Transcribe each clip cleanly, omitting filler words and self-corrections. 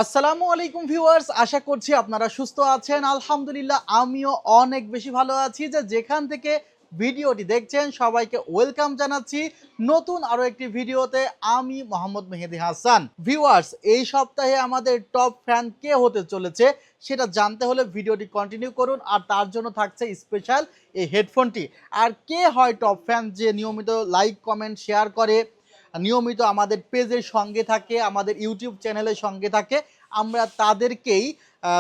আসসালামু আলাইকুম ভিউয়ার্স, আশা করছি আপনারা সুস্থ আছেন। আলহামদুলিল্লাহ আমিও অনেক বেশি ভালো আছি। যেখান থেকে ভিডিওটি দেখছেন সবাইকে ওয়েলকাম জানাচ্ছি নতুন আরো একটি ভিডিওতে। আমি মোহাম্মদ মেহেদি হাসান। ভিউয়ার্স, এই সপ্তাহে আমাদের টপ ফ্যান কে হতে চলেছে সেটা জানতে হলে ভিডিওটি কন্টিনিউ করুন, আর তার জন্য থাকছে স্পেশাল এই হেডফোনটি। আর কে হয় টপ ফ্যান যে নিয়মিত লাইক কমেন্ট শেয়ার করে, নিয়মিত আমাদের পেজের সঙ্গে থাকে, আমাদের ইউটিউব চ্যানেলের সঙ্গে থাকে, আমরা তাদেরকেই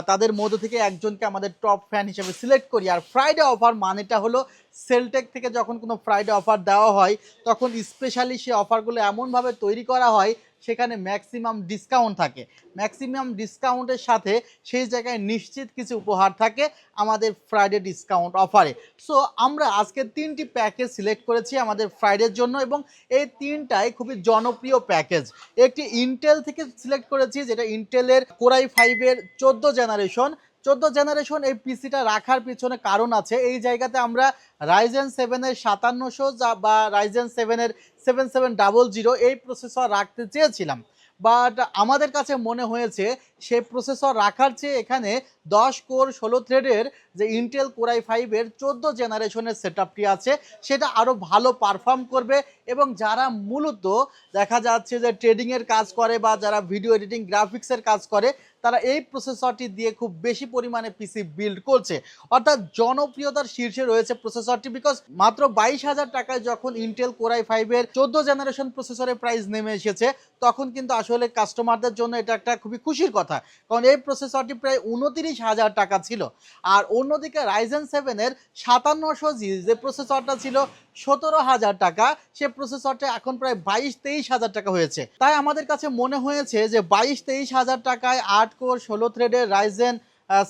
তাদের মধ্য থেকে একজনকে আমাদের টপ ফ্যান হিসেবে সিলেক্ট করি। আর ফ্রাইডে অফার মানেটা হলো সেলটেক থেকে যখন কোনো ফ্রাইডে অফার দেওয়া হয় তখন স্পেশালি সে অফারগুলো এমনভাবে তৈরি করা হয় সেখানে ম্যাক্সিমাম ডিসকাউন্ট থাকে। ম্যাক্সিমাম ডিসকাউন্টের সাথে সেই জায়গায় নিশ্চিত কিছু উপহার থাকে আমাদের ফ্রাইডে ডিসকাউন্ট অফারে। সো আমরা আজকে 3টি প্যাকেজ সিলেক্ট করেছি আমাদের ফ্রাইডের জন্য, এবং এই 3টাই খুবই জনপ্রিয় প্যাকেজ। একটি ইন্টেল থেকে সিলেক্ট করেছি, যেটা ইন্টেলের কোরাই 5-এর 14 জেনারেশন। এই পিসিটা রাখার পিছনে কারণ আছে। এই জায়গাতে আমরা রাইজেন 7-এর 5700 বা রাইজেন 7-এর 7700 এই প্রসেসর রাখতে চেয়েছিলাম, বাট আমাদের কাছে মনে হয়েছে সেই প্রসেসর রাখার চেয়ে এখানে 10 কোর 16 থ্রেডের যে ইন্টেল কোরাই 5-এর 14 জেনারেশনের সেটআপটি আছে সেটা আরও ভালো পারফর্ম করবে। এবং যারা মূলত দেখা যাচ্ছে যে ট্রেডিংয়ের কাজ করে বা যারা ভিডিও এডিটিং গ্রাফিক্সের কাজ করে তারা এই প্রসেসরটি দিয়ে খুব বেশি পরিমাণে পিসি বিল্ড করছে, অর্থাৎ জনপ্রিয়তার শীর্ষে রয়েছে প্রসেসরটি। বিকজ মাত্র 22,000 টাকায় যখন ইন্টেল কোরাই 5-এর 14 জেনারেশন প্রসেসরের প্রাইস নেমে এসেছে তখন কিন্তু আসলে কাস্টমারদের জন্য এটা একটা খুবই খুশির কথা, কারণ এই প্রসেসরটি প্রায় 29,000 টাকা ছিল। আর অন্যদিকে রাইজেন 7-এর 5700G যে প্রসেসরটা ছিল 17,000 টাকা, সে প্রসেসরটা এখন প্রায় 22-23,000 টাকা হয়েছে। তাই আমাদের কাছে মনে হয়েছে যে 22-23,000 টাকায় 8 কোর 16 থ্রেডের রাইজেন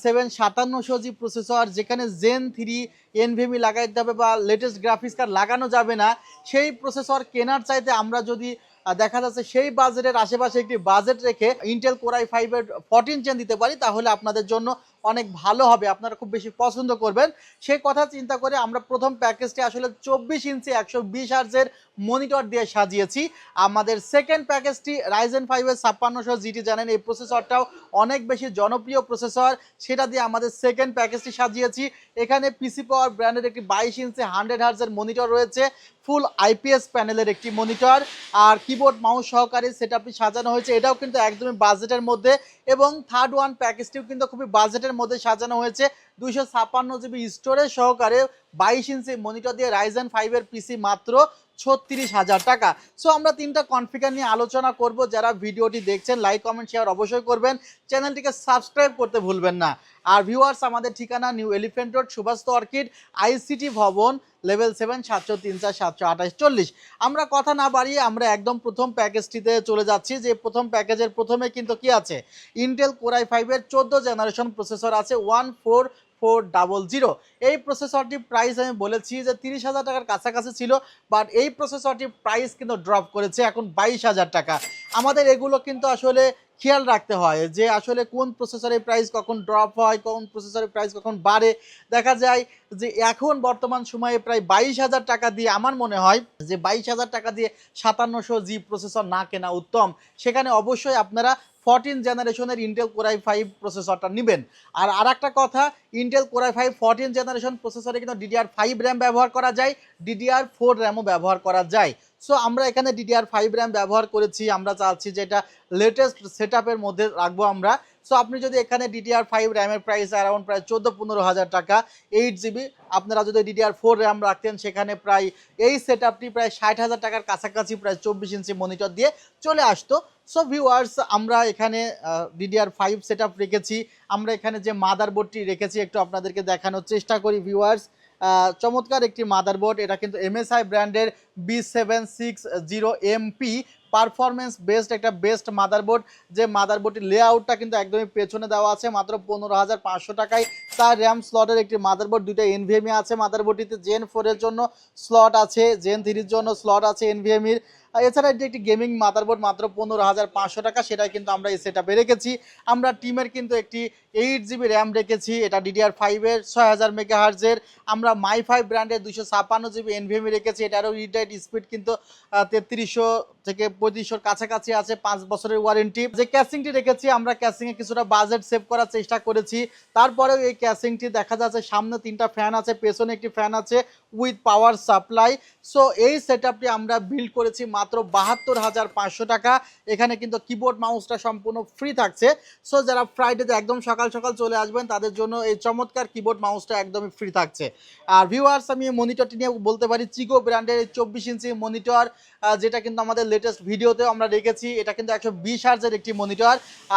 7 5700G প্রসেসর, যেখানে জেন 3 এনভিএমই লাগাইতে হবে বা লেটেস্ট গ্রাফিক্স কার্ড লাগানো যাবে না, সেই প্রসেসর কেনার চাইতে আমরা যদি দেখা যাচ্ছে সেই বাজেটের আশেপাশে একটি বাজেট রেখে ইন্টেল কোরাই 5-এর 14 জেন দিতে পারি তাহলে আপনাদের জন্য অনেক ভালো হবে, আপনারা খুব বেশি পছন্দ করবেন। সেই কথা চিন্তা করে আমরা প্রথম প্যাকেজটি আসলে 24 ইঞ্চি 120 হার্জের মনিটর দিয়ে সাজিয়েছি। আমাদের সেকেন্ড প্যাকেজটি রাইজেন 5-এর 5600 GT, জানেন এই প্রসেসরটাও অনেক বেশি জনপ্রিয় প্রসেসর, সেটা দিয়ে আমাদের সেকেন্ড প্যাকেজটি সাজিয়েছি। এখানে পিসি পাওয়ার ব্র্যান্ডের একটি 22 ইঞ্চি 100 হার্জের মনিটর রয়েছে, ফুল আইপিএস প্যানেলের একটি মনিটর, আর কিবোর্ড মাউস সহকারে সেটআপটি সাজানো হয়েছে। এটাও কিন্তু একদমই বাজেটের মধ্যে, এবং থার্ড ওয়ান প্যাকেজটিও কিন্তু খুবই বাজেটের মধ্যে সাজানো হয়েছে। 256 GB স্টোরেজ সহকারে 22 ইঞ্চি মনিটর দিয়ে রাইজেন 5-এর পিসি মাত্র 36,000 টাকা। সো আমরা 3টা কনফিগার নিয়ে আলোচনা করব। যারা ভিডিওটি দেখছেন লাইক কমেন্ট শেয়ার অবশ্যই করবেন, চ্যানেলটিকে সাবস্ক্রাইব করতে ভুলবেন না। আর ভিউয়ার্স, আমাদের ঠিকানা New Elephant Road, Subhash Orchid, ICT Bhaban, level 7, 703-4 728-40। আমরা কথা না বাড়িয়ে আমরা একদম প্রথম প্যাকেজটিতে চলে যাচ্ছি। যে প্রথম প্যাকেজের প্রথমে কিন্তু কি আছে, ইন্টেল কোরাই 5-এর 14 জেনারেশন প্রসেসর আছে 14400। এই প্রসেসরটির প্রাইস আমি বলেছি যে 30,000 টাকার কাছাকাছি ছিল, বাট এই প্রসেসরটির প্রাইস কিন্তু ড্রপ করেছে এখন 22,000 টাকা। আমাদের এগুলো কিন্তু আসলে খেয়াল রাখতে হয় যে আসলে কোন প্রসেসরের প্রাইস কখন ড্রপ হয়, কোন প্রসেসরের প্রাইস কখন বাড়ে। দেখা যায় যে এখন বর্তমান সময়ে প্রায় 22,000 টাকা দিয়ে আমার মনে হয় যে 22,000 টাকা দিয়ে 5700G প্রসেসর না কেনা উত্তম। সেখানে অবশ্যই আপনারা 14 জেনারেশনের ইন্টেল কোরাই 5 প্রসেসরটা নেবেন। আর একটা কথা, ইন্টেল কোরাই 5 14 জেনারেশন প্রসেসরে কিন্তু DDR5 র্যাম ব্যবহার করা যায়, DDR4 র্যামও ব্যবহার করা যায়। সো আমরা এখানে DDR5 র্যাম ব্যবহার করেছি, আমরা চাচ্ছি যে এটা লেটেস্ট সেটআপের মধ্যে রাখবো আমরা। সো আপনি যদি এখানে DDR5 র্যামের প্রাইস অ্যারাউন্ড প্রায় 14-15 হাজার টাকা, 8GB, আপনারা যদি DDR4 র্যাম রাখতেন সেখানে প্রায় এই সেটআপটি প্রায় 60,000 টাকার কাছাকাছি প্রায় 24 ইঞ্চি মনিটর দিয়ে চলে আসতো। সো ভিউয়ার্স, আমরা এখানে DDR5 সেটআপ রেখেছি। আমরা এখানে যে মাদারবোর্ডটি রেখেছি একটু আপনাদেরকে দেখানোর চেষ্টা করি। ভিউয়ার্স, চমৎকার একটি মাদারবোর্ড, এটা কিন্তু MSI ব্র্যান্ডের B760MP পারফরমেন্স বেস্ট একটা বেস্ট মাদারবোর্ড। যে মাদারবোর্ডটির লেআউটটা কিন্তু একদমই পেছনে দেওয়া আছে মাত্র 15,500 টাকায়। তার র্যাম স্লটের একটি মাদারবোর্ড, দুইটা এনভিএমই আছে মাদারবোর্ডটিতে, জেন 4-এর জন্য স্লট আছে, জেন 3-র জন্য স্লট আছে এনভিএমির। এছাড়া এটি একটি গেমিং মাদারবোর্ড মাত্র 15,500 টাকা, সেটাই কিন্তু আমরা এই সেটআপে রেখেছি। আমরা টিমের কিন্তু একটি 8GB র্যাম রেখেছি, এটা DDR5-এর 6000 মেগাহার্জের। আমরা মাই5 ব্র্যান্ডের 256GB এনভিএমই রেখেছি, এটারও রিড রাইট স্পিড কিন্তু 3300 থেকে 3500 কাছাকাছি আছে, 5 বছরের ওয়ারেন্টি। যে ক্যাসিংটি রেখেছি আমরা ক্যাসিংয়ে কিছুটা বাজেট সেভ করার চেষ্টা করেছি, তারপরেও এই ক্যাসিংটি দেখা যাচ্ছে সামনে 3টা ফ্যান আছে, পেছনে একটি ফ্যান আছে উইথ পাওয়ার সাপ্লাই। সো এই সেটআপটি আমরা বিল্ড করেছি মাত্র 72,500 টাকা। এখানে কিন্তু কিবোর্ড মাউসটা সম্পূর্ণ ফ্রি থাকছে। সো যারা ফ্রাইডেতে একদম সকাল সকাল চলে আসবেন তাদের জন্য এই চমৎকার কিবোর্ড মাউসটা একদমই ফ্রি থাকছে। আর ভিউয়ার্স আমি মনিটরটি নিয়ে বলতে পারি চিগো ব্র্যান্ডের 24 ইঞ্চি মনিটর, যেটা কিন্তু আমাদের লেটেস্ট ভিডিওতে আমরা রেখেছি। এটা কিন্তু 120 হার্জের একটি মনিটর,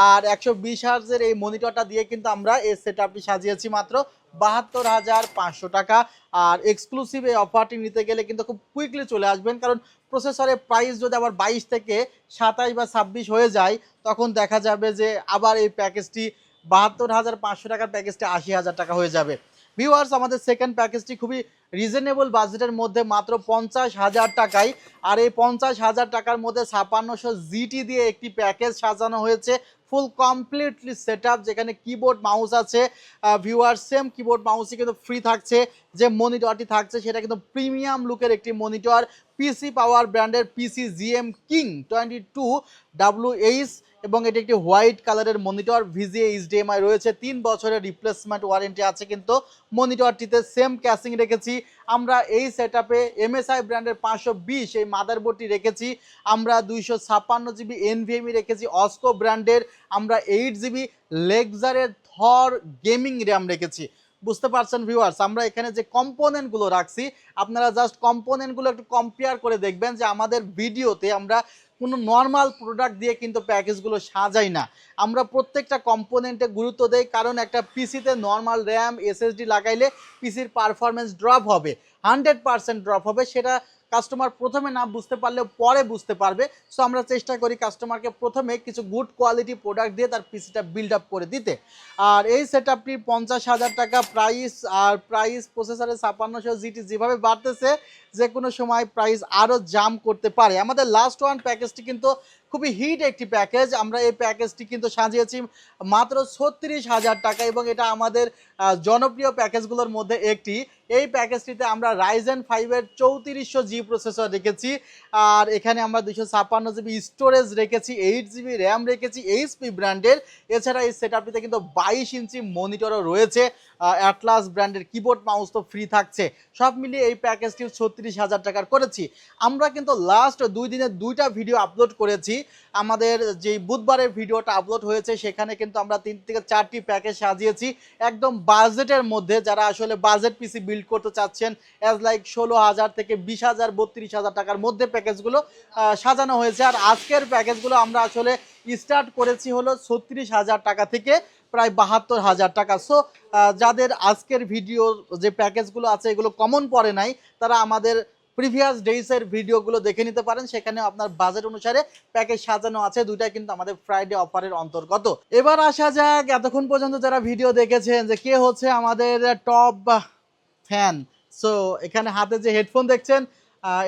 আর 120 হার্জের এই মনিটরটা দিয়ে কিন্তু আমরা এই সেটআপটি সাজিয়েছি মাত্র 72,500 টাকা। আর এক্সক্লুসিভ এই অফারটি নিতে গেলে কিন্তু খুব কুইকলি চলে আসবেন, কারণ প্রসেসরের প্রাইস যদি আবার 22 থেকে 27 বা 26 হয়ে যায় তখন দেখা যাবে যে আবার এই প্যাকেজটি 72,500 টাকার প্যাকেজটি 80,000 টাকা হয়ে যাবে। ভিউয়ার্স আমাদের সেকেন্ড প্যাকেজটি খুবই রিজনেবল বাজেটের মধ্যে মাত্র 50,000 টাকায়। আর এই 50,000 টাকার মধ্যে 5600 জিটি দিয়ে একটি প্যাকেজ সাজানো হয়েছে, ফুল কমপ্লিটলি সেটআপ, যেখানে কিবোর্ড মাউস আছে। ভিউয়ার সেম কিবোর্ড মাউসই কিন্তু ফ্রি থাকছে। যে মনিটরটি থাকছে সেটা কিন্তু প্রিমিয়াম লুকের একটি মনিটর, পিসি পাওয়ার ব্র্যান্ডের পিসি জিএম কিং 22 WH, এবং এটি একটি হোয়াইট কালারের মনিটর, ভিজিএ এইচডিএমআই রয়েছে, 3 বছরের রিপ্লেসমেন্ট ওয়ারেন্টি আছে। কিন্তু মনিটরটিতে সেম ক্যাসিং রেখেছি আমরা। এই সেটআপে এমএসআই ব্র্যান্ডের 520 এই মাদারবোর্ডটি রেখেছি আমরা, 256 জিবি এনভিএমই রেখেছি অস্কো ব্র্যান্ডের, আমরা 8 জিবি লেক্সারের থর গেমিং র্যাম রেখেছি। বুঝতে পারছেন ভিউয়ার্স, আমরা এখানে যে কম্পোনেন্টগুলো রাখছি আপনারা জাস্ট কম্পোনেন্টগুলো একটু কম্পেয়ার করে দেখবেন যে আমাদের ভিডিওতে আমরা কোনো নর্মাল প্রোডাক্ট দিয়ে কিন্তু প্যাকেজগুলো সাজাই না। আমরা প্রত্যেকটা কম্পোনেন্টে গুরুত্ব দেই, কারণ একটা পিসিতে নর্মাল র্যাম এসএসডি লাগাইলে পিসির পারফরমেন্স ড্রপ হবে, 100% ড্রপ হবে। সেটা কাস্টমার প্রথমে না বুঝতে পারলেও পরে বুঝতে পারবে। সো আমরা চেষ্টা করি কাস্টমারকে প্রথমে কিছু গুড কোয়ালিটি প্রোডাক্ট দিয়ে তার পিসিটা বিল্ড আপ করে দিতে। আর এই সেটআপটির 50,000 টাকা প্রাইস, আর প্রাইস প্রসেসরের 5600 জিটি যেভাবে বাড়তেছে যে কোনো সময় প্রাইস আরও জাম্প করতে পারে। আমাদের লাস্ট ওয়ান প্যাকেজটি কিন্তু খুবই হিট একটি প্যাকেজ, আমরা এই প্যাকেজটি কিন্তু সাজিয়েছি মাত্র 36,000 টাকা, এবং এটা আমাদের জনপ্রিয় প্যাকেজগুলোর মধ্যে একটি। এই প্যাকেজটিতে আমরা রাইজেন 5-এর 3400G প্রসেসর রেখেছি, আর এখানে আমরা 256 জিবি স্টোরেজ রেখেছি, 8 জিবি র্যাম রেখেছি এইচপি ব্র্যান্ডের। এছাড়া এই সেটআপটিতে কিন্তু 22 ইঞ্চি মনিটরও রয়েছে, অ্যাটলাস ব্র্যান্ডের কিবোর্ড মাউস তো ফ্রি থাকছে। সব মিলিয়ে এই প্যাকেজটি 36,000 টাকার করেছি। আমরা কিন্তু লাস্ট 2 দিনে 2টা ভিডিও আপলোড করেছি। আমাদের যে বুধবারের ভিডিওটা আপলোড হয়েছে সেখানে কিন্তু আমরা 3 থেকে 4টি প্যাকেজ সাজিয়েছি একদম বাজেটের মধ্যে। যারা আসলে বাজেট পিসি বিল্ড করতে চাচ্ছেন অ্যাজ লাইক 16,000 থেকে 20,000 32,000 টাকার মধ্যে প্যাকেজগুলো সাজানো হয়েছে। আর আজকের প্যাকেজগুলো আমরা আসলে স্টার্ট করেছি হলো 36,000 টাকা থেকে প্রায় 72,000 টাকা। সো যাদের আজকের ভিডিও যে প্যাকেজগুলো আছে এগুলো কমন পড়ে নাই, তারা আমাদের প্রিভিয়াস ডেইসের ভিডিওগুলো দেখে নিতে পারেন, সেখানে আপনার বাজেট অনুসারে প্যাকেজ সাজানো আছে। দুইটাই কিন্তু আমাদের ফ্রাইডে অফারের অন্তর্গত। এবার আসা যাক এতক্ষণ পর্যন্ত যারা ভিডিও দেখেছেন যে কে হচ্ছে আমাদের টপ ফ্যান। সো এখানে হাতে যে হেডফোন দেখছেন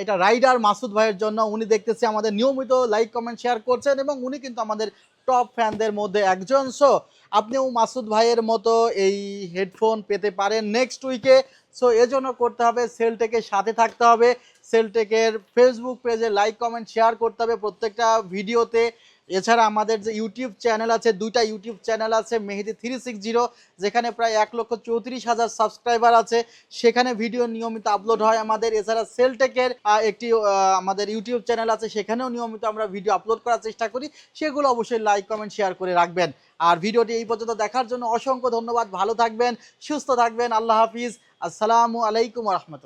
এটা রাইডার মাসুদ ভাইয়ের জন্য। উনি দেখতেছি আমাদের নিয়মিত লাইক কমেন্ট শেয়ার করছেন এবং উনি কিন্তু আমাদের টপ ফ্যানদের মধ্যে একজন। সো আপনিও মাসুদ ভাইয়ের মতো এই হেডফোন পেতে পারেন নেক্সট উইকে। সো এজন্য করতে হবে সেলটেকের সাথে থাকতে হবে, সেলটেকের ফেসবুক পেজে লাইক কমেন্ট শেয়ার করতে হবে প্রত্যেকটা ভিডিওতে। এছাড়া আমাদের যে ইউটিউব চ্যানেল আছে, 2টা ইউটিউব চ্যানেল আছে, মেহেদি 360 যেখানে প্রায় 1,34,000 সাবস্ক্রাইবার আছে, সেখানে ভিডিও নিয়মিত আপলোড হয় আমাদের। এছাড়া সেলটেকের একটি আমাদের ইউটিউব চ্যানেল আছে, সেখানেও নিয়মিত আমরা ভিডিও আপলোড করার চেষ্টা করি, সেগুলো অবশ্যই লাইক কমেন্ট শেয়ার করে রাখবেন। আর ভিডিওটি এই পর্যন্ত দেখার জন্য অসংখ্য ধন্যবাদ। ভালো থাকবেন, সুস্থ থাকবেন, আল্লাহ হাফিজ, আসসালামু আলাইকুম ওয়া রাহমাতুল্লাহ।